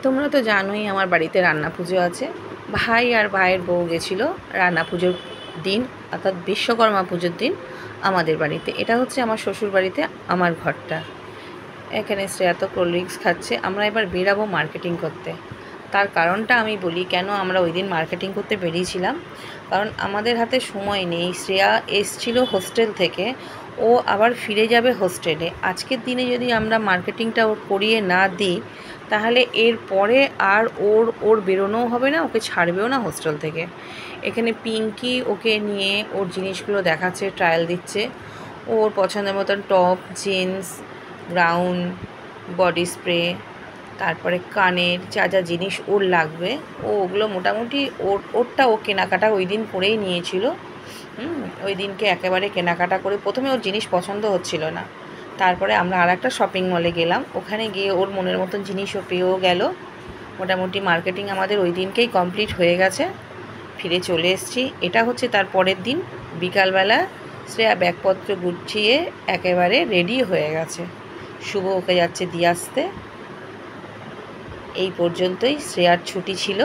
তোমরা তো জানোই আমার বাড়িতে রান্না পুজো আছে। ভাই আর ভাইয়ের বউ গেছিলো রান্না পুজোর দিন, অর্থাৎ বিশ্বকর্মা পুজোর দিন আমাদের বাড়িতে। এটা হচ্ছে আমার শ্বশুর বাড়িতে আমার ঘরটা। এখানে শ্রেয়া তো কোল্ড ড্রিঙ্কস খাচ্ছে। আমরা এবার বেরাবো মার্কেটিং করতে। তার কারণটা আমি বলি কেন আমরা ওই দিন মার্কেটিং করতে বেরিয়েছিলাম। কারণ আমাদের হাতে সময় নেই। শ্রেয়া এসছিল হোস্টেল থেকে, ও আবার ফিরে যাবে হোস্টেলে। আজকের দিনে যদি আমরা মার্কেটিংটা ওর করিয়ে না দিই, তাহলে এর পরে আর ওর বেরোনোও হবে না, ওকে ছাড়বেও না হোস্টেল থেকে। এখানে পিঙ্কি ওকে নিয়ে ওর জিনিসগুলো দেখাচ্ছে, ট্রায়াল দিচ্ছে। ওর পছন্দের মতন top, jeans, gown, body spray, তারপরে কানের যা যা জিনিস ওর লাগবে ওগুলো মোটামুটি ওরটা ও কেনাকাটা ওই দিন করেই নিয়েছিল। ওই দিনকে একেবারে কেনাকাটা করে প্রথমে ওর জিনিস পছন্দ হচ্ছিল না, তারপরে আমরা আর একটা শপিং মলে গেলাম। ওখানে গিয়ে ওর মনের মতন জিনিসও পেয়েও গেল। মোটামুটি মার্কেটিং আমাদের ওই দিনকেই কমপ্লিট হয়ে গেছে। ফিরে চলে এসেছি। এটা হচ্ছে তার পরের দিন বিকালবেলা। শ্রেয়া ব্যাগপত্র গুছিয়ে একেবারে রেডি হয়ে গেছে। শুভ ওকে যাচ্ছে দিয়ে আসতে। এই পর্যন্তই শ্রেয়ার ছুটি ছিল।